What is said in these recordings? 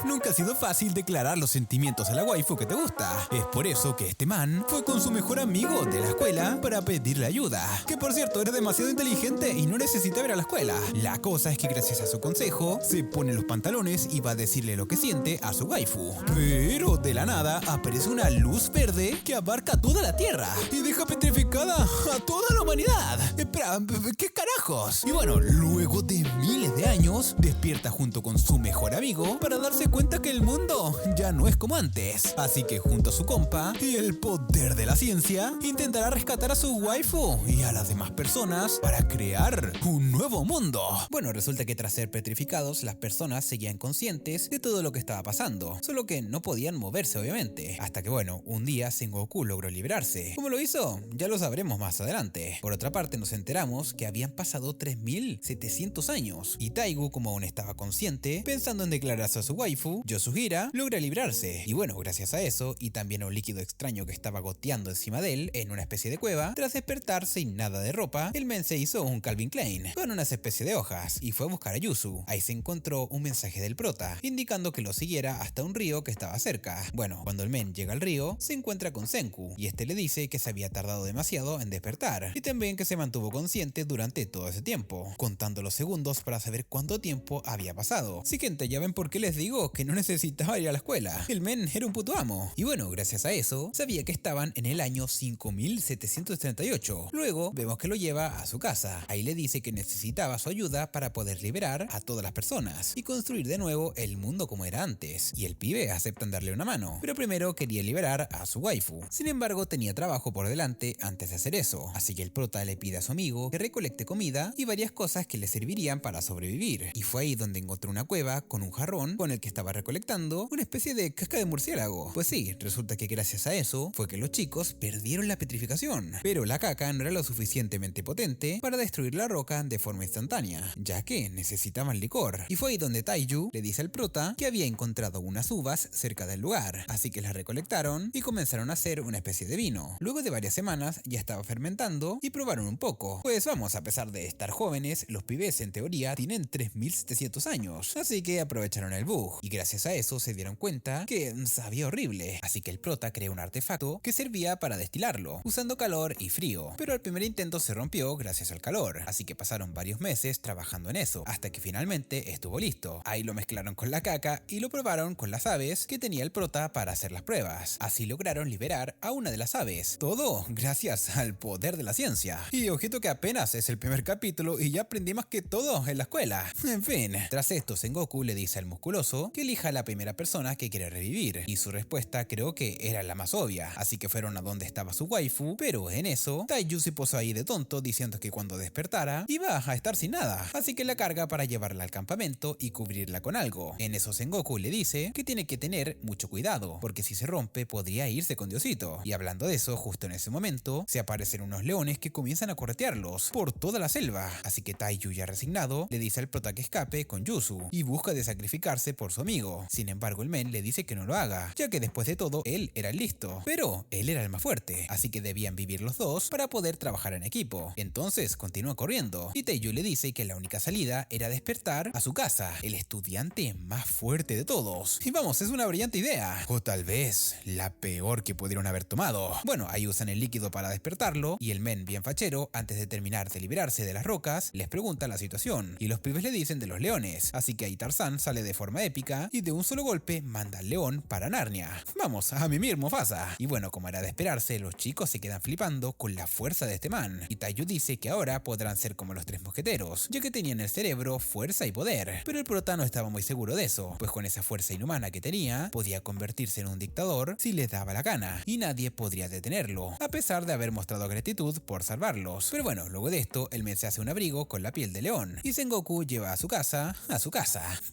nunca ha sido fácil declarar los sentimientos a la waifu que te gusta. Es por eso que este man fue con su mejor amigo de la escuela para pedirle ayuda. Que por cierto, era demasiado inteligente y no necesitaba ir a la escuela. La cosa es que gracias a su consejo, se pone los pantalones y va a decirle lo que siente a su waifu. Pero de la nada aparece una luz verde que abarca toda la Tierra y deja petrificada a toda la humanidad. Espera, ¿qué carajos? Y bueno, luego de miles de años, despierta junto con su mejor amigo para darse cuenta que el mundo ya no es como antes. Así que junto a su compa y el poder de la ciencia, intentará rescatar a su waifu y a las demás personas para crear un nuevo mundo. Bueno, resulta que tras ser petrificados, las personas seguían conscientes de todo lo que estaba pasando, solo que no podían moverse obviamente. Hasta que bueno, un día Sengoku logró liberarse. ¿Cómo lo hizo? Ya lo sabremos más adelante. Por otra parte, nos enteramos que habían pasado 3700 años y Taigu, como aún estaba consciente, pensando en declararse a su waifu, Yosuhira, logra librarse. Y bueno, gracias a eso y también a un líquido extraño que estaba goteando encima de él en una especie de cueva, tras despertar sin nada de ropa, el men se hizo un Calvin Klein con unas especie de hojas y fue a buscar a Yuzu. Ahí se encontró un mensaje del prota indicando que lo siguiera hasta un río que estaba cerca. Bueno, cuando el men llega al río, se encuentra con Senku y este le dice que se había tardado demasiado en despertar y también que se mantuvo consciente durante todo ese tiempo, contando los segundos para saber cuánto tiempo había pasado. Sí, gente, ya ven por qué les digo que no necesitaba ir a la escuela. El men era un puto amo. Y bueno, gracias a eso, sabía que estaban en el año 5738. Luego, vemos que lo lleva a su casa. Ahí le dice que necesitaba su ayuda para poder liberar a todas las personas y construir de nuevo el mundo como era antes. Y el pibe acepta darle una mano, pero primero quería liberar a su waifu. Sin embargo, tenía trabajo por delante antes de hacer eso. Así que el prota le pide a su amigo que recolecte comida y varias cosas que le servirían para sobrevivir. Y fue ahí donde encontró una cueva con un jarrón con el que estaba recolectando una especie de casca de murciélago. Pues sí, resulta que gracias a eso fue que los chicos perdieron la petrificación. Pero la caca no era lo suficientemente potente para destruir la roca de forma instantánea, ya que necesitaban licor. Y fue ahí donde Taiyu le dice al prota que había encontrado unas uvas cerca del lugar, así que las recolectaron y comenzaron a hacer una especie de vino. Luego de varias semanas ya estaba fermentando y probaron un poco. Pues vamos, a pesar de estar jóvenes, los pibes en teoría tienen 3700 años, así que aprovecharon el bug y gracias a eso se dieron cuenta que sabía horrible. Así que el prota creó un artefacto que servía para destilarlo, usando calor y frío, pero al primer intento se rompió gracias al calor, así que pasaron varios meses trabajando en eso, hasta que finalmente estuvo listo. Ahí lo mezclaron con la caca y lo probaron con las aves que tenía el prota para hacer las pruebas. Así lograron liberar a una de las aves. Todo gracias al poder de la ciencia. Y ojito que apenas es el primer capítulo y ya aprendí más que todo en la escuela. En fin, tras esto Sengoku le dice al musculoso que elija a la primera persona que quiere revivir, y su respuesta creo que era la más obvia, así que fueron a donde estaba su waifu, pero en eso Taiyu se posó ahí de tonto diciendo que cuando despertara iba a estar sin nada, así que la carga para llevarla al campamento y cubrirla con algo. En eso Sengoku le dice que tiene que tener mucho cuidado, porque si se rompe podría irse con Diosito. Y hablando de eso, justo en ese momento se aparecen unos leones que comienzan a corretearlos por toda la selva, así que Taiyu, ya resignado, le dice al prota que escape con Yuzu y busca de sacrificarse por su amigo. Sin embargo, el men le dice que no lo haga, ya que después de todo él era el listo, pero él era el más fuerte, así que debían vivir los dos para poder trabajar en equipo. Entonces continúa corriendo y Taiyu le dice que la única salida era despertar a su casa, el estudiante más fuerte de todos. Y vamos, es una brillante idea, o tal vez la peor que pudieron haber tomado. Bueno, ahí usan el líquido para despertarlo y el men, bien fachero, antes de terminar de liberarse de las rocas, les pregunta la situación y los pibes le dicen de los leones, así que ahí Tarzán sale de forma épica y de un solo golpe manda al león para Narnia. Vamos, a mimir Mufasa. Y bueno, como era de esperarse, los chicos se quedan flipando con la fuerza de este man, y Taiyu dice que ahora podrán ser como los tres mosqueteros, ya que tenían el cerebro, fuerza y poder. Pero el prota no estaba muy seguro de eso, pues con esa fuerza inhumana que tenía, podía convertirse en un dictador si les daba la gana, y nadie podría detenerlo, a pesar de haber mostrado gratitud por salvarlos. Pero bueno, luego de esto, el men se hace un abrigo con la piel de león, y Sengoku lleva a su casa.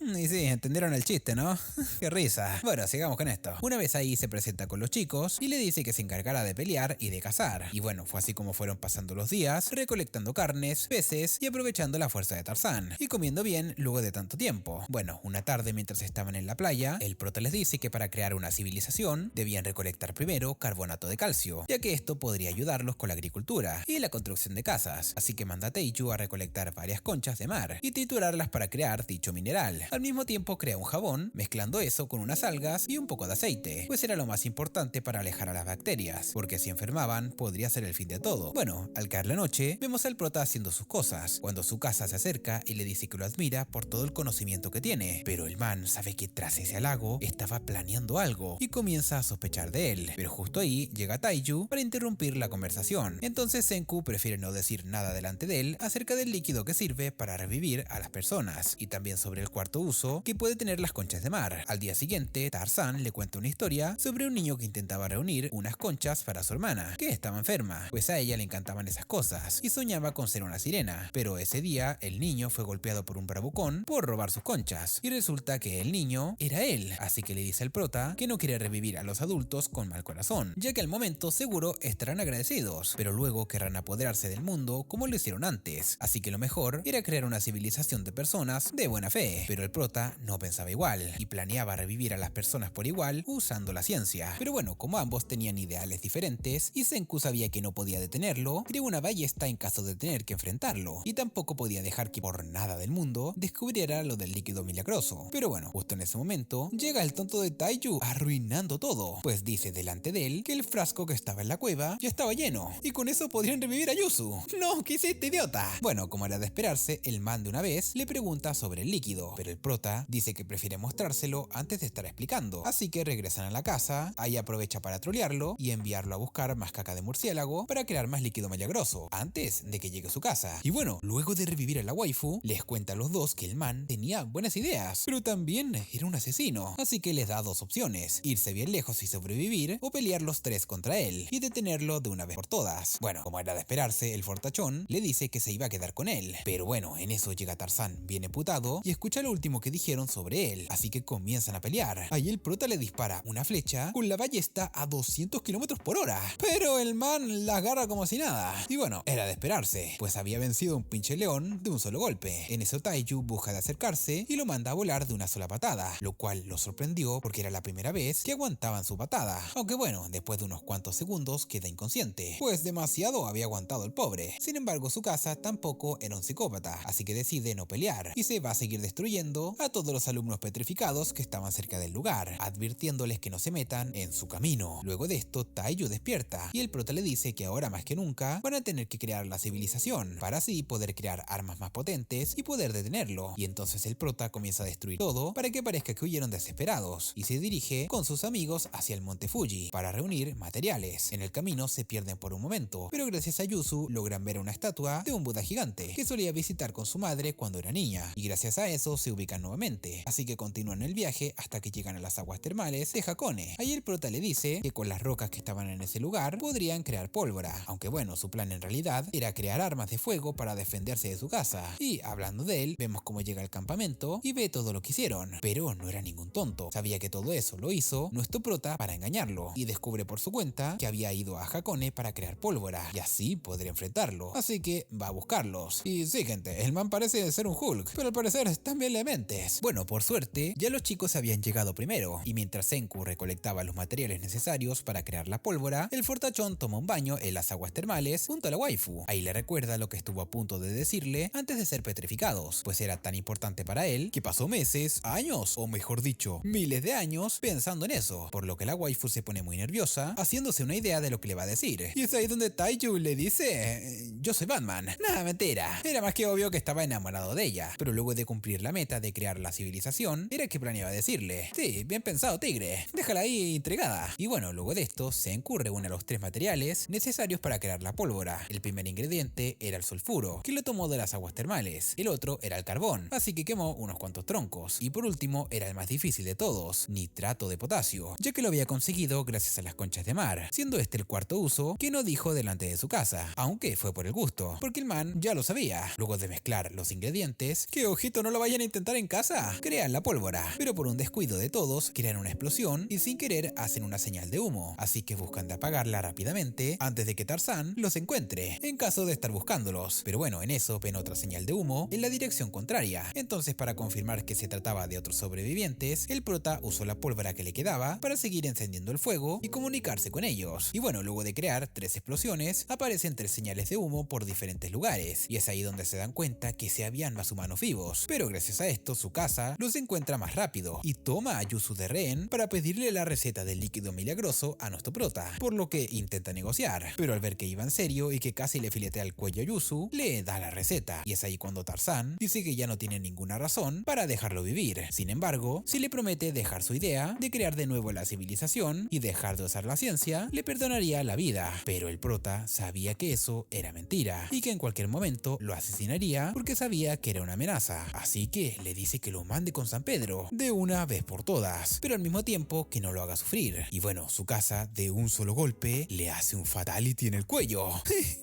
Y sí, entendieron el chiste, ¿no? Qué risa. Bueno, sigamos con esto. Una vez ahí se presenta con los chicos y le dice que se encargará de pelear y de cazar. Y bueno, fue así como fueron pasando los días, recolectando carnes, peces y aprovechando la fuerza de Tarzán, y comiendo bien luego de tanto tiempo. Bueno, una tarde mientras estaban en la playa, el prota les dice que para crear una civilización debían recolectar primero carbonato de calcio, ya que esto podría ayudarlos con la agricultura y la construcción de casas. Así que manda a Taiyu a recolectar varias conchas de mar y triturarlas para crear dicho mineral. Al mismo tiempo crea un jabón, mezclando eso con unas algas y un poco de aceite, pues era lo más importante para alejar a las bacterias, porque si enfermaban podría ser el fin de todo. Bueno, al caer la noche, vemos al prota haciendo sus cosas, cuando su casa se acerca y le dice que lo admira por todo el conocimiento que tiene, pero el man sabe que tras ese halago estaba planeando algo y comienza a sospechar de él, pero justo ahí llega Taiju para interrumpir la conversación. Entonces Senku prefiere no decir nada delante de él acerca del líquido que sirve para revivir a las personas, y también sobre el cuarto uso que puede tener las conchas de mar. Al día siguiente, Tarzán le cuenta una historia sobre un niño que intentaba reunir unas conchas para su hermana, que estaba enferma, pues a ella le encantaban esas cosas y soñaba con ser una sirena, pero ese día el niño fue golpeado por un bravucón por robar sus conchas, y resulta que el niño era él, así que le dice al prota que no quiere revivir a los adultos con mal corazón, ya que al momento seguro estarán agradecidos, pero luego querrán apoderarse del mundo como lo hicieron antes, así que lo mejor era crear una civilización de personas de buena fe, pero el prota no pensaba igual y planeaba revivir a las personas por igual usando la ciencia. Pero bueno, como ambos tenían ideales diferentes y Senku sabía que no podía detenerlo, creó una ballesta en caso de tener que enfrentarlo, y tampoco podía dejar que por nada del mundo descubriera lo del líquido milagroso. Pero bueno, justo en ese momento llega el tonto de Taiju arruinando todo, pues dice delante de él que el frasco que estaba en la cueva ya estaba lleno y con eso podrían revivir a Yuzu. ¡No! ¿Qué hiciste, idiota? Bueno, como era de esperarse, el man de una vez le pregunta sobre el líquido, pero el prota dice que prefiere mostrárselo antes de estar explicando, así que regresan a la casa, ahí aprovecha para trolearlo y enviarlo a buscar más caca de murciélago para crear más líquido milagroso antes de que llegue a su casa. Y bueno, luego de revivir a la waifu, les cuenta a los dos que el man tenía buenas ideas, pero también era un asesino, así que les da dos opciones: irse bien lejos y sobrevivir, o pelear los tres contra él y detenerlo de una vez por todas. Bueno, como era de esperarse, el fortachón le dice que se iba a quedar con él, pero bueno, en eso llega Tarzán bien emputado y escucha lo último que dijeron sobre él, así que comienzan a pelear. Ahí el prota le dispara una flecha con la ballesta a 200 km/h, pero el man la agarra como si nada. Y bueno, era de esperarse, pues había vencido a un pinche león de un solo golpe. En eso Taiju busca de acercarse y lo manda a volar de una sola patada, lo cual lo sorprendió porque era la primera vez que aguantaban su patada. Aunque bueno, después de unos cuantos segundos queda inconsciente, pues demasiado había aguantado el pobre. Sin embargo, su casa tampoco era un psicópata, así que decide no pelear y se va a seguir destruyendo a todos los alumnos petrificados que estaban cerca del lugar, advirtiéndoles que no se metan en su camino. Luego de esto, Taiju despierta y el prota le dice que ahora más que nunca van a tener que crear la civilización para así poder crear armas más potentes y poder detenerlo. Y entonces el prota comienza a destruir todo para que parezca que huyeron desesperados y se dirige con sus amigos hacia el monte Fuji para reunir materiales. En el camino se pierden por un momento, pero gracias a Yuzu logran ver una estatua de un Buda gigante que solía visitar con su madre cuando era niña, y gracias a eso se ubican nuevamente, así que continúan el viaje hasta que llegan a las aguas termales de Hakone. Ahí el prota le dice que con las rocas que estaban en ese lugar podrían crear pólvora, aunque bueno, su plan en realidad era crear armas de fuego para defenderse de su casa. Y hablando de él, vemos cómo llega al campamento y ve todo lo que hicieron, pero no era ningún tonto, sabía que todo eso lo hizo nuestro prota para engañarlo, y descubre por su cuenta que había ido a Hakone para crear pólvora y así poder enfrentarlo, así que va a buscarlos. Y sí, gente, el man parece ser un Hulk, pero al parecer también le mentes. Bueno, por suerte, ya los chicos habían llegado primero, y mientras Senku recolectaba los materiales necesarios para crear la pólvora, el fortachón toma un baño en las aguas termales junto a la waifu. Ahí le recuerda lo que estuvo a punto de decirle antes de ser petrificados, pues era tan importante para él que pasó meses, años, o mejor dicho, miles de años pensando en eso, por lo que la waifu se pone muy nerviosa, haciéndose una idea de lo que le va a decir. Y es ahí donde Taiju le dice: yo soy Batman. Nada, mentira. Era más que obvio que estaba enamorado de ella, pero luego de cumplir la meta de crear la civilización, era que planeaba decirle: sí, bien pensado, tigre, déjala ahí intrigada. Y bueno, luego de esto, Senku reúne los tres materiales necesarios para crear la pólvora. El primer ingrediente era el sulfuro, que lo tomó de las aguas termales. El otro era el carbón, así que quemó unos cuantos troncos. Y por último, era el más difícil de todos, nitrato de potasio, ya que lo había conseguido gracias a las conchas de mar, siendo este el cuarto uso que no dijo delante de su casa, aunque fue por el gusto, porque el man ya lo sabía. Luego de mezclar los ingredientes, que ojito no lo vayan a intentar en casa, crean la pólvora, pero por un descuido de todos, crean una explosión y sin querer hacen una señal de humo, así que buscan de apagarla rápidamente antes de que Tarzán los encuentre, en caso de estar buscándolos. Pero bueno, en eso ven otra señal de humo en la dirección contraria. Entonces, para confirmar que se trataba de otros sobrevivientes, el prota usó la pólvora que le quedaba para seguir encendiendo el fuego y comunicarse con ellos. Y bueno, luego de crear 3 explosiones, aparecen 3 señales de humo por diferentes lugares, y es ahí donde se dan cuenta que se habían más humanos vivos. Pero gracias a esto, su casa los encuentra más rápido y toma a Yuzu de rehén para pedirle la receta del líquido milagroso a nuestro prota, por lo que intenta negociar, pero al ver que iba en serio y que casi le filetea el cuello a Yuzu, le da la receta, y es ahí cuando Tarzán dice que ya no tiene ninguna razón para dejarlo vivir. Sin embargo, si le promete dejar su idea de crear de nuevo la civilización y dejar de usar la ciencia, le perdonaría la vida, pero el prota sabía que eso era mentira y que en cualquier momento lo asesinaría porque sabía que era una amenaza, así que le dice que lo mande con San Pedro de una vez por todas, pero al mismo tiempo que no lo haga sufrir. Y bueno, su casa de un solo golpe le hace un fatality en el cuello.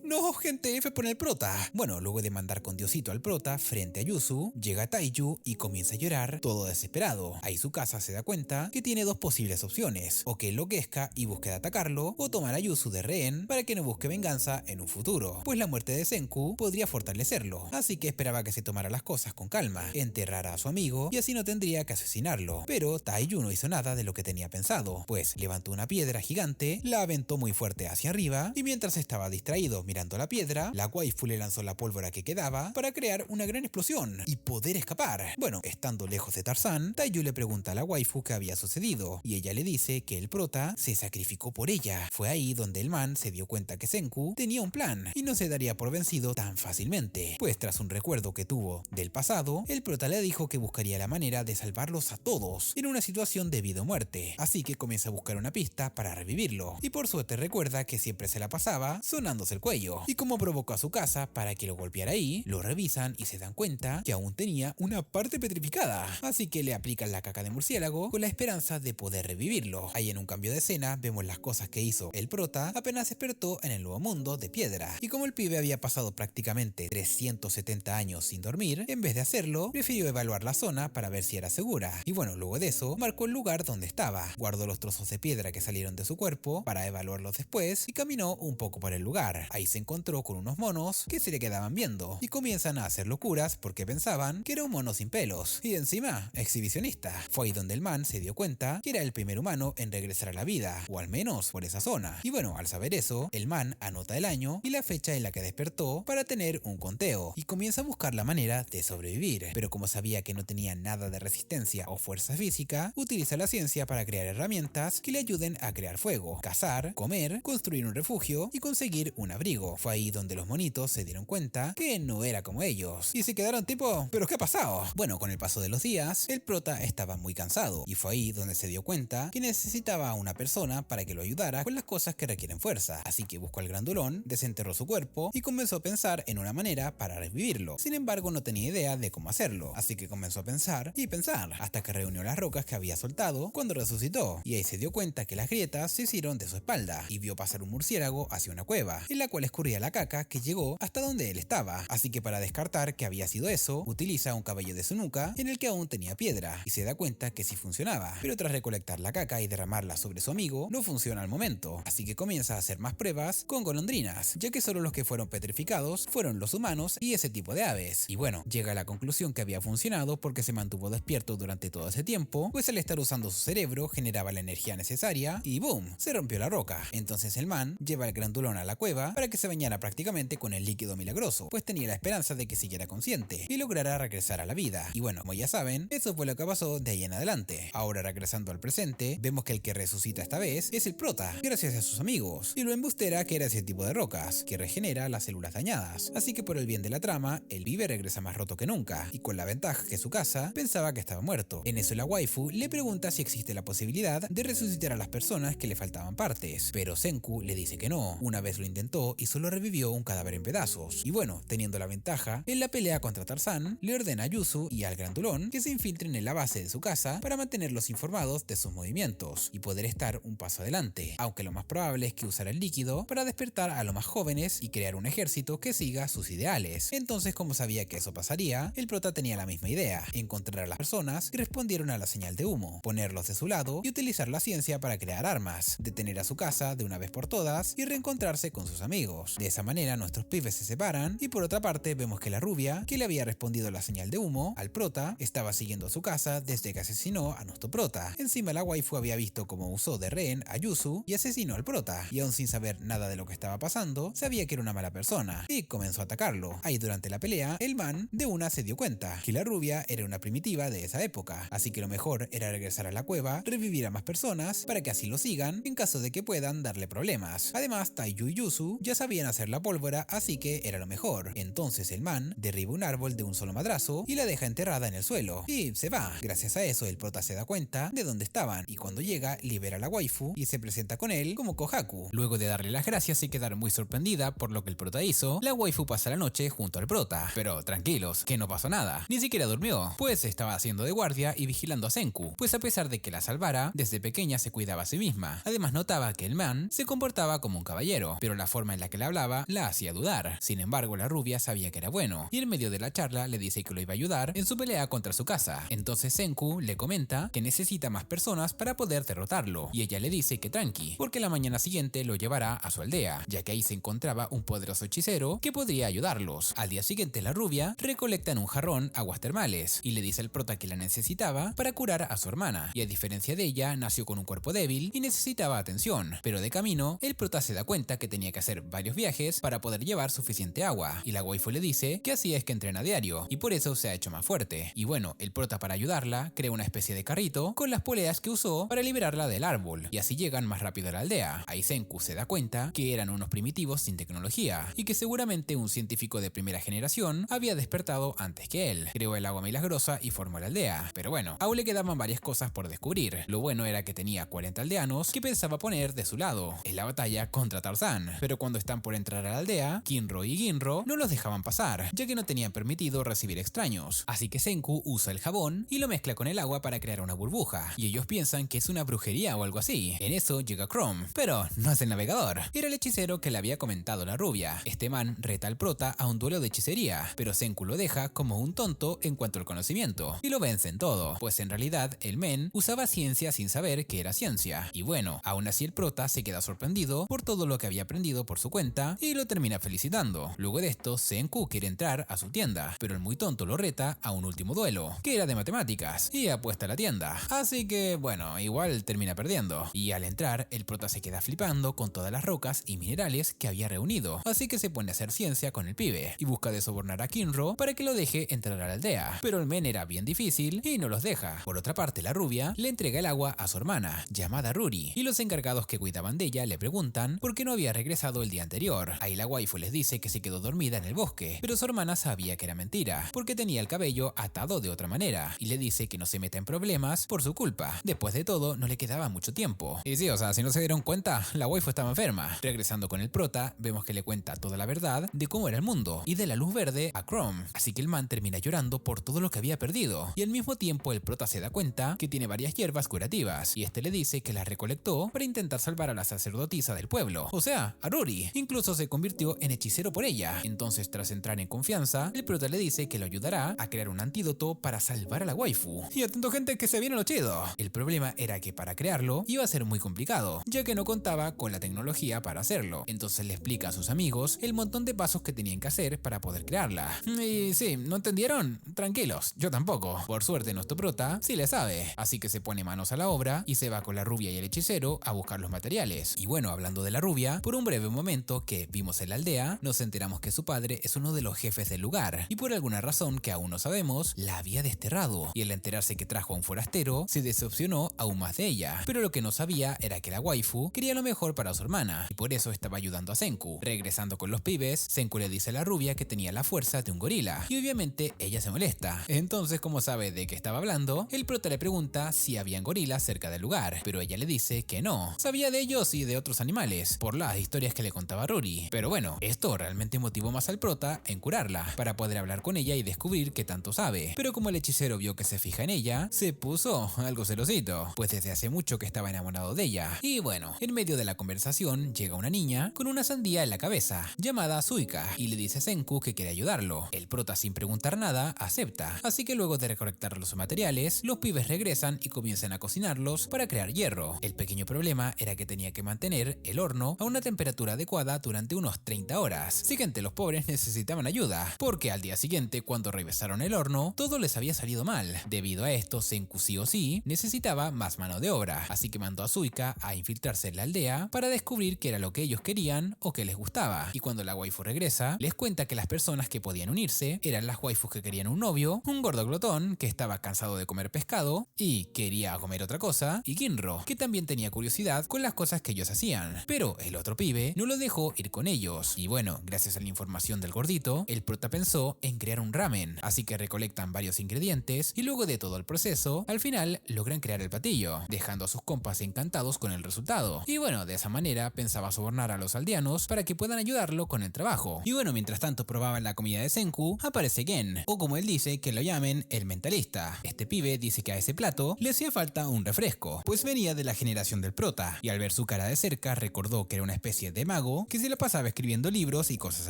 No, gente, F por el prota. Bueno, luego de mandar con Diosito al prota frente a Yuzu, llega Taiyu y comienza a llorar todo desesperado. Ahí su casa se da cuenta que tiene dos posibles opciones, o que enloquezca y busque de atacarlo, o tomar a Yuzu de rehén para que no busque venganza en un futuro, pues la muerte de Senku podría fortalecerlo, así que esperaba que se tomara las cosas con calma, enterrara a su amigo y así no tendría que asesinarlo. Pero Taiyu no hizo nada de lo que tenía pensado, pues levantó una piedra gigante, la aventó muy fuerte hacia arriba y mientras estaba distraído mirando la piedra, la waifu le lanzó la pólvora que quedaba para crear una gran explosión y poder escapar. Bueno, estando lejos de Tarzán, Taiyu le pregunta a la waifu qué había sucedido y ella le dice que el prota se sacrificó por ella. Fue ahí donde el man se dio cuenta que Senku tenía un plan y no se daría por vencido tan fácilmente, pues tras un recuerdo que tuvo del pasado, el prota le dijo que buscaría la manera de salvarlos a todos en una situación de vida o muerte, así que comienza a buscar una pista para revivirlo y por suerte recuerda que siempre se la pasaba sonándose el cuello, y como provocó a su casa para que lo golpeara ahí, lo revisan y se dan cuenta que aún tenía una parte petrificada, así que le aplican la caca de murciélago con la esperanza de poder revivirlo. Ahí en un cambio de escena vemos las cosas que hizo el prota apenas despertó en el nuevo mundo de piedra, y como el pibe había pasado prácticamente 370 años sin dormir, en vez de hacerlo, prefirió evaluar la zona para ver si era segura, y bueno, luego de eso, marcó el lugar donde estaba, guardó los trozos de piedra que salieron de su cuerpo para evaluarlos después y caminó un poco por el lugar. Ahí se encontró con unos monos que se le quedaban viendo y comienzan a hacer locuras porque pensaban que era un mono sin pelos y encima exhibicionista. Fue ahí donde el man se dio cuenta que era el primer humano en regresar a la vida, o al menos por esa zona. Y bueno, al saber eso, el man anota el año y la fecha en la que despertó para tener un conteo y comienza a buscar la manera de sobrevivir, pero como sabía que no tenía nada de resistencia o fuerza física, utiliza la ciencia para crear herramientas que le ayuden a crear fuego, cazar, comer, construir un refugio y conseguir un abrigo. Fue ahí donde los monitos se dieron cuenta que no era como ellos y se quedaron tipo, ¿pero qué ha pasado? Bueno, con el paso de los días, el prota estaba muy cansado y fue ahí donde se dio cuenta que necesitaba a una persona para que lo ayudara con las cosas que requieren fuerza, así que buscó al grandulón, desenterró su cuerpo y comenzó a pensar en una manera para revivirlo. Sin embargo, no tenía idea de cómo hacerlo, así que comenzó a pensar y pensar hasta que reunió las rocas que había soltado cuando resucitó, y ahí se dio cuenta que las grietas se hicieron de su espalda y vio pasar un murciélago hacia una cueva, en la cual escurría la caca que llegó hasta donde él estaba, así que para descartar que había sido eso, utiliza un cabello de su nuca en el que aún tenía piedra, y se da cuenta que sí funcionaba, pero tras recolectar la caca y derramarla sobre su amigo, no funciona al momento, así que comienza a hacer más pruebas con golondrinas, ya que solo los que fueron petrificados fueron los humanos y ese tipo de aves, y bueno, llega a la conclusión que había funcionado porque se mantuvo despierto durante todo ese tiempo, pues al estar usando su cerebro generaba la energía necesaria y ¡boom!, se rompió la roca. Entonces el man lleva al grandulón a la cueva para que se bañara prácticamente con el líquido milagroso, pues tenía la esperanza de que siguiera consciente y lograra regresar a la vida. Y bueno, como ya saben, eso fue lo que pasó de ahí en adelante. Ahora regresando al presente, vemos que el que resucita esta vez es el prota, gracias a sus amigos, y lo embustera que era ese tipo de rocas, que regenera las células dañadas. Así que por el bien de la trama, el pibe regresa más roto que nunca, y con la ventaja que su casa pensaba que estaba muerto. En eso la waifu le pregunta si existe la posibilidad de resucitar a las personas que le faltaban partes, pero Senku le dice que no. Una vez lo intentó y solo revivió un cadáver en pedazos. Y bueno, teniendo la ventaja, en la pelea contra Tarzán, le ordena a Yuzu y al grandulón que se infiltren en la base de su casa para mantenerlos informados de sus movimientos y poder estar un paso adelante, aunque lo más probable es que usara el líquido para despertar a los más jóvenes y crear un ejército que siga sus ideales. Entonces, como sabía que eso pasaría, el prota tenía la misma idea: encontrar a las personas que respondieron a la señal de humo, ponerlos de su lado y utilizar la ciencia para crear armas, detener a su casa de una vez por todas y reencontrarse con sus amigos. De esa manera nuestros pibes se separan y por otra parte vemos que la rubia, que le había respondido la señal de humo al prota, estaba siguiendo a su casa desde que asesinó a nuestro prota. Encima la waifu había visto cómo usó de rehén a Yuzu y asesinó al prota, y aún sin saber nada de lo que estaba pasando, sabía que era una mala persona y comenzó a atacarlo. Ahí durante la pelea, el man de una se dio cuenta que la rubia era una primitiva creativa de esa época, así que lo mejor era regresar a la cueva, revivir a más personas para que así lo sigan en caso de que puedan darle problemas. Además, Taiyu y Yuzu ya sabían hacer la pólvora, así que era lo mejor. Entonces el man derriba un árbol de un solo madrazo y la deja enterrada en el suelo y se va. Gracias a eso el prota se da cuenta de dónde estaban y cuando llega libera a la waifu y se presenta con él como Kohaku. Luego de darle las gracias y quedar muy sorprendida por lo que el prota hizo, la waifu pasa la noche junto al prota. Pero tranquilos, que no pasó nada, ni siquiera durmió, pues estaba haciendo de guardia y vigilando a Senku, pues a pesar de que la salvara, desde pequeña se cuidaba a sí misma. Además notaba que el man se comportaba como un caballero, pero la forma en la que le hablaba la hacía dudar. Sin embargo, la rubia sabía que era bueno, y en medio de la charla le dice que lo iba a ayudar en su pelea contra su casa. Entonces Senku le comenta que necesita más personas para poder derrotarlo, y ella le dice que tranqui, porque la mañana siguiente lo llevará a su aldea, ya que ahí se encontraba un poderoso hechicero que podría ayudarlos. Al día siguiente la rubia recolecta en un jarrón aguas termales, y le dice al prota que la necesitaba para curar a su hermana, y a diferencia de ella, nació con un cuerpo débil y necesitaba atención, pero de camino, el prota se da cuenta que tenía que hacer varios viajes para poder llevar suficiente agua, y la waifu le dice que así es que entrena diario, y por eso se ha hecho más fuerte. Y bueno, el prota para ayudarla crea una especie de carrito con las poleas que usó para liberarla del árbol, y así llegan más rápido a la aldea. Ahí Senku se da cuenta que eran unos primitivos sin tecnología, y que seguramente un científico de primera generación había despertado antes que él, creó el agua milagrosa y formó la aldea. Pero bueno, aún le quedaban varias cosas por descubrir. Lo bueno era que tenía 40 aldeanos que pensaba poner de su lado en la batalla contra Tarzán, pero cuando están por entrar a la aldea, Kinro y Ginro no los dejaban pasar, ya que no tenían permitido recibir extraños. Así que Senku usa el jabón y lo mezcla con el agua para crear una burbuja, y ellos piensan que es una brujería o algo así. En eso llega Chrome, pero no es el navegador, era el hechicero que le había comentado la rubia. Este man reta al prota a un duelo de hechicería, pero Senku lo deja como un tonto en cuanto al conocimiento, y lo vence en todo, pues en realidad el men usaba ciencia sin saber que era ciencia. Y bueno, aún así el prota se queda sorprendido por todo lo que había aprendido por su cuenta y lo termina felicitando. Luego de esto, Senku quiere entrar a su tienda, pero el muy tonto lo reta a un último duelo, que era de matemáticas, y apuesta a la tienda. Así que bueno, igual termina perdiendo. Y al entrar, el prota se queda flipando con todas las rocas y minerales que había reunido, así que se pone a hacer ciencia con el pibe, y busca de sobornar a Kinro para que lo deje entrar a la aldea, pero el men era bien difícil y no los deja. Por otra parte, la rubia le entrega el agua a su hermana, llamada Ruri, y los encargados que cuidaban de ella le preguntan por qué no había regresado el día anterior. Ahí la waifu les dice que se quedó dormida en el bosque, pero su hermana sabía que era mentira, porque tenía el cabello atado de otra manera, y le dice que no se meta en problemas por su culpa. Después de todo, no le quedaba mucho tiempo. Y sí, o sea, si no se dieron cuenta, la waifu estaba enferma. Regresando con el prota, vemos que le cuenta toda la verdad de cómo era el mundo, y de la luz verde a Chrome. Así que el man termina llorando por todo lo que había perdido, y al mismo tiempo el prota se da cuenta que tiene varias hierbas curativas, y este le dice que las recolectó para intentar salvar a la sacerdotisa del pueblo, o sea, a Ruri. Incluso se convirtió en hechicero por ella. Entonces, tras entrar en confianza, el prota le dice que lo ayudará a crear un antídoto para salvar a la waifu. Y atento, gente, que se viene lo chido. El problema era que para crearlo iba a ser muy complicado, ya que no contaba con la tecnología para hacerlo. Entonces le explica a sus amigos el montón de pasos que tenían que hacer para poder crearla. Y sí, ¿no entendieron? Tranquilos, yo tampoco. Por suerte nuestro prota sí le sabe, así que se pone manos a la obra y se va con la rubia y el hechicero a buscar los materiales. Y bueno, hablando de la rubia, por un breve momento que vimos en la aldea, nos enteramos que su padre es uno de los jefes del lugar, y por alguna razón que aún no sabemos, la había desterrado, y al enterarse que trajo a un forastero, se decepcionó aún más de ella. Pero lo que no sabía era que la waifu quería lo mejor para su hermana, y por eso estaba ayudando a Senku. Regresando con los pibes, Senku le dice a la rubia que tenía la fuerza de un gorila, y obviamente ella se molesta. Entonces, como sabe de qué estaba hablando, el prota le pregunta si habían gorilas cerca del lugar, pero ella le dice que no, sabía de ellos y de otros animales, por las historias que le contaba Ruri. Pero bueno, esto realmente motivó más al prota en curarla, para poder hablar con ella y descubrir qué tanto sabe. Pero como el hechicero vio que se fija en ella, se puso algo celosito, pues desde hace mucho que estaba enamorado de ella. Y bueno, en medio de la conversación llega una niña con una sandía en la cabeza, llamada Suika, y le dice a Senku que quiere ayudarlo. El prota, sin preguntar nada, acepta. Así que luego de recolectar los materiales, los pibes regresan y comienzan a cocinarlos para crear hierro. El pequeño problema era que tenía que mantener el horno a una temperatura adecuada durante unos 30 horas. Siguiente, los pobres necesitaban ayuda, porque al día siguiente, cuando revisaron el horno, todo les había salido mal. Debido a esto, Senku sí o sí necesitaba más mano de obra, así que mandó a Suika a infiltrarse en la aldea para descubrir qué era lo que ellos querían o qué les gustaba. Y cuando la waifu regresa, les cuenta que las personas que podían unirse eran las waifus que querían un novio, un gordo glotón, que estaba cansado de comer pescado y quería comer otra cosa, y Ginro, que también tenía curiosidad con las cosas que ellos hacían. Pero el otro pibe no lo dejó ir con ellos. Y bueno, gracias a la información del gordito, el prota pensó en crear un ramen, así que recolectan varios ingredientes y luego de todo el proceso, al final logran crear el platillo, dejando a sus compas encantados con el resultado. Y bueno, de esa manera pensaba sobornar a los aldeanos para que puedan ayudarlo con el trabajo. Y bueno, mientras tanto probaban la comida de Senku, aparece Gen, o como él dice que lo llamen, el mentalista. Este pibe dice que a ese plato le hacía falta un refresco, pues venía de la generación del prota, y al ver su cara de cerca recordó que era una especie de mago que se la pasaba escribiendo libros y cosas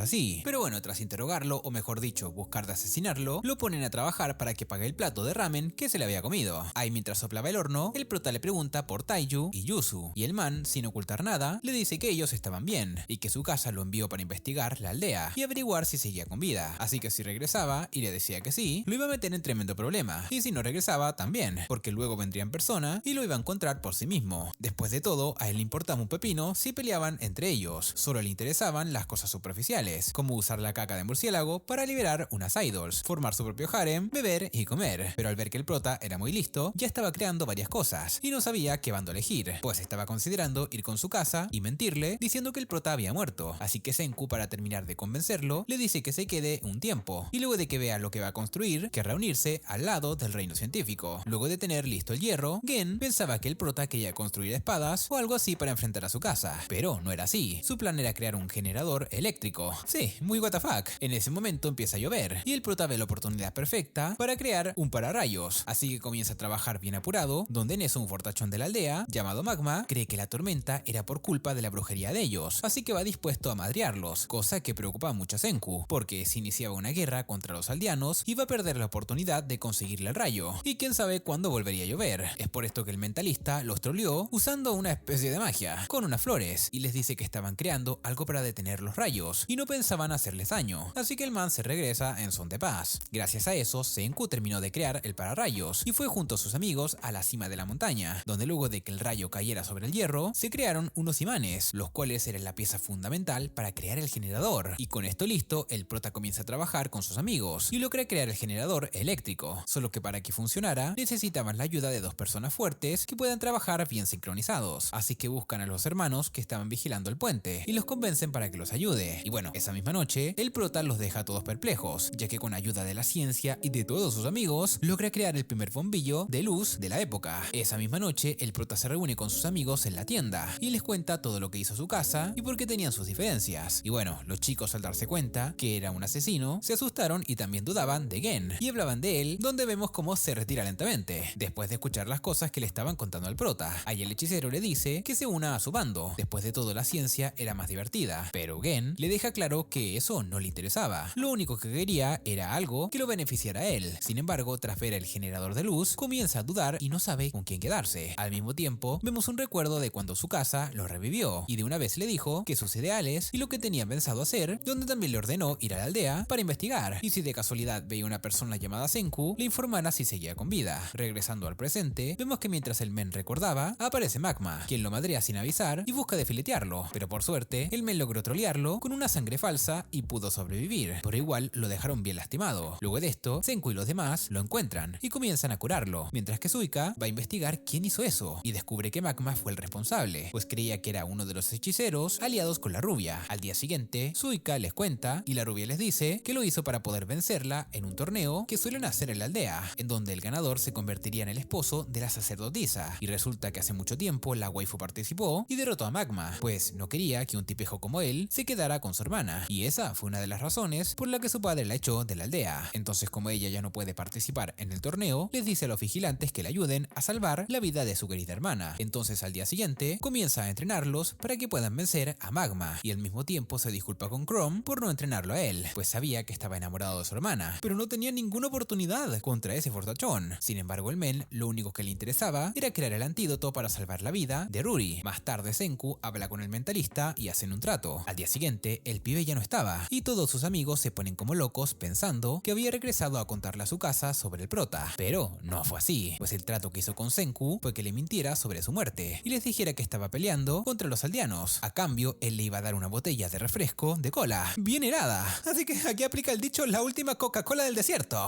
así. Pero bueno, tras interrogarlo, o mejor dicho, buscar de asesinarlo, lo ponen a trabajar para que pague el plato de ramen que se le había comido. Ahí mientras soplaba el horno, el prota le pregunta por Taiyu y Yuzu, y el man, sin ocultar nada, le dice que ellos estaban bien, y que su casa lo envió para investigar la aldea y averiguar si seguía con vida. Así que si regresaba y le decía que sí, lo iba a meter en tremendo problema, y si no regresaba también, porque luego vendría en persona y lo iba a encontrar por sí mismo. Después de todo, a él le importaba un pepino si peleaban entre ellos, solo le interesaban las cosas superficiales, como usar la caca de murciélago para liberar unas idols, formar su propio harem, beber y comer. Pero al ver que el prota era muy listo, ya estaba creando varias cosas y no sabía qué bando elegir, pues estaba considerando ir con su casa y mentirle diciendo que el prota había muerto. Así que Senku, para terminar de convencerlo, le dice que se quede un tiempo y luego de que vea lo que va a construir, querrá unirse al lado del reino científico. Luego de tener listo el hierro, Gen pensaba que el prota quería construir espadas o algo así para enfrentar a su casa, pero no era así. Su plan era crear un generador eléctrico. Sí, muy WTF. En ese momento empieza a llover y el prota ve la oportunidad perfecta para crear un pararrayos, así que comienza a trabajar bien apurado, donde en eso un fortachón de la aldea, llamado Magma, cree que la tormenta era por culpa de la brujería de ellos, así que va dispuesto a madrearlos, cosa que preocupa mucho a Senku, porque si iniciaba una guerra contra los aldeanos, iba a perder la oportunidad de conseguirle el rayo, y quién sabe cuándo volvería a llover. Es por esto que el mentalista los troleó usando una especie de magia, con unas flores, y les dice que estaban creando algo para detener los rayos, y no pensaban hacerles daño, así que el man se regresa en son de paz. Gracias a eso, Senku terminó de crear el pararrayos, y fue junto a sus amigos a la cima de la montaña, donde luego de que el rayo cayera sobre el hierro, se crearon unos imanes, los cuales eran la pieza fundamental para crear el generador, y con esto listo, el prota comienza a trabajar con sus amigos, y logra crear el generador eléctrico, solo que para que funcionara, necesitaban la ayuda de dos personas fuertes que puedan trabajar bien sincronizados, así que buscan a los hermanos que estaban vigilando el puente, y los convencen para que los ayude. Y bueno, esa misma noche, el prota los deja a todos perplejos, ya que con ayuda de la ciencia y de todos sus amigos, logra crear el primer bombillo de luz de la época. Esa misma noche, el prota se reúne con sus amigos en la tienda, y les cuenta todo lo que hizo su casa y por qué tenían sus diferencias. Y bueno, los chicos al darse cuenta que era un asesino, se asustaron y también dudaban de Gen, y hablaban de él, donde vemos cómo se retira lentamente, después de escuchar las cosas que le estaban contando al prota. Ahí el hechicero le dice que se una a su bando, después de todo la ciencia era más divertida, pero Gen le deja claro que eso no le interesaba, lo único que quería era algo que lo beneficiara a él. Sin embargo, tras ver el generador de luz, comienza a dudar y no sabe con quién quedarse. Al mismo tiempo, vemos un recuerdo de cuando su casa lo revivió, y de una vez le dijo que sus ideales y lo que tenía pensado hacer, donde también le ordenó ir a la aldea para investigar, y si de casualidad veía una persona llamada Senku, le informara si seguía con vida. Regresando al presente, vemos que mientras el men recordaba, aparece Magma, quien lo madrea sin avisar y busca de filetearlo, pero por suerte, el men logró trolearlo con una sangre falsa y pudo sobrevivir, pero igual lo dejaron bien lastimado. Luego de esto, Senku y los demás lo encuentran y comienzan a curarlo, mientras que Suika va a investigar quién hizo eso y descubre que Magma fue el responsable, pues creía que era uno de los hechiceros aliados con la rubia. Al día siguiente, Suika les cuenta y la rubia les dice que lo hizo para poder vencerla en un torneo que suelen hacer en la aldea, en donde el ganador se convertiría en el esposo de la sacerdotisa, y resulta que hace mucho tiempo la waifu participó y derrotó a Magma, pues no quería que un tipejo como él se quedara con su hermana, y esa fue una de las razones por la que su padre la echó de la aldea. Entonces, como ella ya no puede participar en el torneo, les dice a los vigilantes que le ayuden a salvar la vida de su querida hermana. Entonces al día siguiente comienza a entrenarlos para que puedan vencer a Magma, y al mismo tiempo se disculpa con Chrome por no entrenarlo a él, pues sabía que estaba enamorado de su hermana, pero no tenía ninguna oportunidad contra ese fortachón. Sin embargo, el men lo único que le interesaba era crear el antídoto para salvar la vida de Ruri. Más tarde Senku habla con el mentalista y hacen un trato. Al día siguiente el pibe ya no estaba, y todos sus amigos se ponen como locos pensando que había regresado a contarle a su casa sobre el prota, pero no fue así, pues el trato que hizo con Senku fue que le mintiera sobre su muerte y les dijera que estaba peleando contra los aldeanos. A cambio, él le iba a dar una botella de refresco de cola, bien helada, así que aquí aplica el dicho la última Coca-Cola del desierto.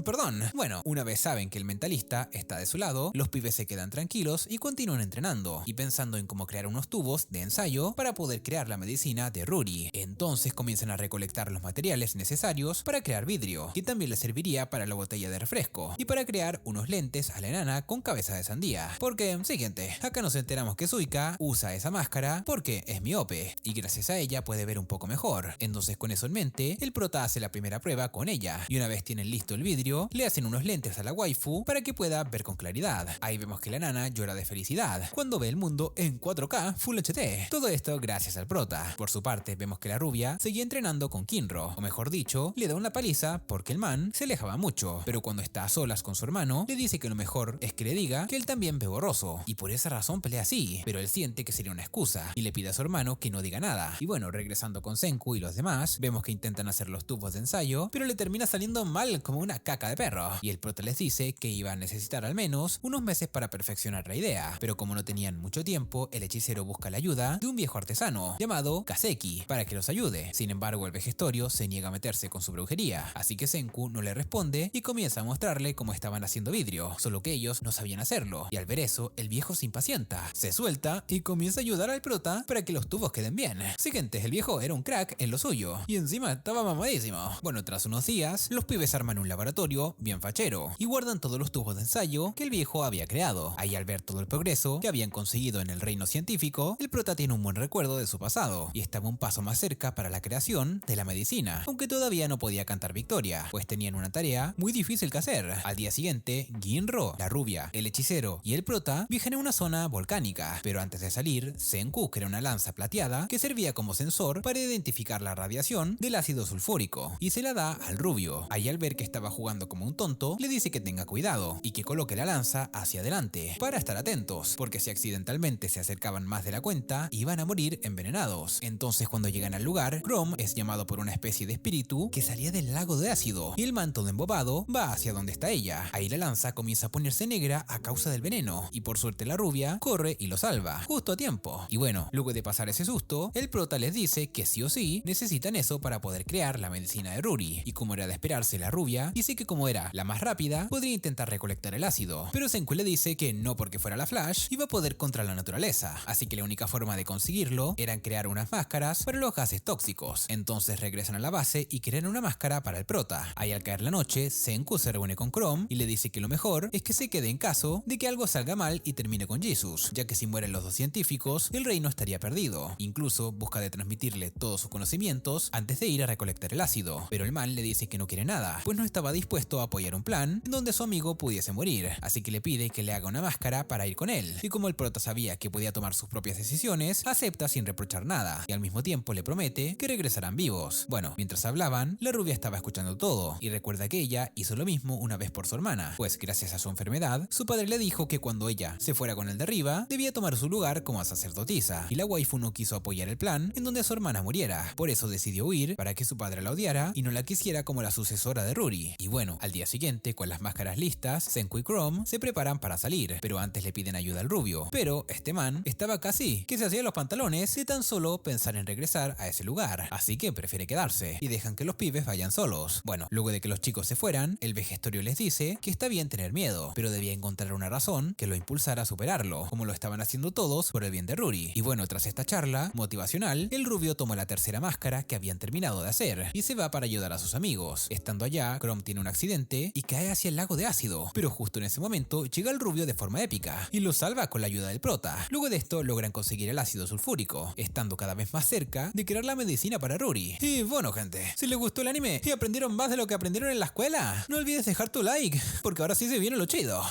Perdón. Bueno, una vez saben que el mentalista está de su lado, los pibes se quedan tranquilos y continúan entrenando y pensando en cómo crear unos tubos de ensayo para poder crear la medicina de Ruri. Entonces comienzan a recolectar los materiales necesarios para crear vidrio, que también les serviría para la botella de refresco, y para crear unos lentes a la enana con cabeza de sandía. Porque, siguiente, acá nos enteramos que Suika usa esa máscara porque es miope, y gracias a ella puede ver un poco mejor. Entonces con eso en mente, el prota hace la primera prueba con ella, y una vez tienen listo el vidrio, le hacen unos lentes a la waifu para que pueda ver con claridad. Ahí vemos que la nana llora de felicidad cuando ve el mundo en 4K Full HD. Todo esto gracias al prota. Por su parte, vemos que la rubia seguía entrenando con Kinro, o mejor dicho, le da una paliza porque el man se alejaba mucho, pero cuando está a solas con su hermano, le dice que lo mejor es que le diga que él también ve borroso, y por esa razón pelea así, pero él siente que sería una excusa, y le pide a su hermano que no diga nada. Y bueno, regresando con Senku y los demás, vemos que intentan hacer los tubos de ensayo, pero le termina saliendo mal como una caca de perro, y el prota les dice que iba a necesitar al menos unos meses para perfeccionar la idea, pero como no tenían mucho tiempo, el hechicero busca la ayuda de un viejo artesano llamado Kaseki para que los ayude. Sin embargo, el vejestorio se niega a meterse con su brujería, así que Senku no le responde y comienza a mostrarle cómo estaban haciendo vidrio, solo que ellos no sabían hacerlo, y al ver eso, el viejo se impacienta, se suelta y comienza a ayudar al prota para que los tubos queden bien. Siguiente, el viejo era un crack en lo suyo, y encima estaba mamadísimo. Bueno, tras unos días, los pibes arman un laboratorio bien fachero, y guardan todos los tubos de ensayo que el viejo había creado. Ahí, al ver todo el progreso que habían conseguido en el reino científico, el prota tiene un buen recuerdo de su pasado, y estaba un paso más cerca para la creación de la medicina, aunque todavía no podía cantar victoria, pues tenían una tarea muy difícil que hacer. Al día siguiente, Ginro, la rubia, el hechicero y el prota viajan a una zona volcánica, pero antes de salir, Senku crea una lanza plateada que servía como sensor para identificar la radiación del ácido sulfúrico, y se la da al rubio. Ahí, al ver que estaba jugando como un tonto, le dice que tenga cuidado y que coloque la lanza hacia adelante para estar atentos, porque si accidentalmente se acercaban más de la cuenta, iban a morir envenenados. Entonces, cuando llegan al lugar, Chrome es llamado por una especie de espíritu que salía del lago de ácido, y el man todo embobado va hacia donde está ella. Ahí la lanza comienza a ponerse negra a causa del veneno, y por suerte la rubia corre y lo salva, justo a tiempo. Y bueno, luego de pasar ese susto, el prota les dice que sí o sí necesitan eso para poder crear la medicina de Ruri, y como era de esperarse, la rubia dice que como era la más rápida, podría intentar recolectar el ácido, pero Senku le dice que no, porque fuera la Flash iba a poder contra la naturaleza, así que la única forma de conseguirlo era crear unas máscaras para los gases tóxicos. Entonces regresan a la base y crean una máscara para el prota. Ahí, al caer la noche, Senku se reúne con Chrome y le dice que lo mejor es que se quede en caso de que algo salga mal y termine con Jesus, ya que si mueren los dos científicos, el reino estaría perdido. Incluso busca de transmitirle todos sus conocimientos antes de ir a recolectar el ácido, pero el man le dice que no quiere nada, pues no estaba dispuesto a apoyar un plan en donde su amigo pudiese morir, así que le pide que le haga una máscara para ir con él, y como el prota sabía que podía tomar sus propias decisiones, acepta sin reprochar nada, y al mismo tiempo le promete que regresarán vivos. Bueno, mientras hablaban, la rubia estaba escuchando todo, y recuerda que ella hizo lo mismo una vez por su hermana, pues gracias a su enfermedad, su padre le dijo que cuando ella se fuera con el de arriba, debía tomar su lugar como sacerdotisa, y la waifu no quiso apoyar el plan en donde su hermana muriera, por eso decidió huir para que su padre la odiara y no la quisiera como la sucesora de Ruri. Y bueno, al día siguiente, con las máscaras listas, Senku y Chrome se preparan para salir, pero antes le piden ayuda al rubio, pero este man estaba casi que se hacía los pantalones de tan solo pensar en regresar a ese lugar, así que prefiere quedarse, y dejan que los pibes vayan solos. Bueno, luego de que los chicos se fueran, el vejestorio les dice que está bien tener miedo, pero debía encontrar una razón que lo impulsara a superarlo, como lo estaban haciendo todos por el bien de Ruri. Y bueno, tras esta charla motivacional, el rubio toma la tercera máscara que habían terminado de hacer, y se va para ayudar a sus amigos. Estando allá, Chrome tiene un accidente y cae hacia el lago de ácido, pero justo en ese momento llega el rubio de forma épica, y lo salva con la ayuda del prota. Luego de esto logran conseguir el ácido sulfúrico, estando cada vez más cerca de crear la medicina para Ruri. Y bueno, gente, si les gustó el anime y aprendieron más de lo que aprendieron en la escuela, no olvides dejar tu like, porque ahora sí se viene lo chido.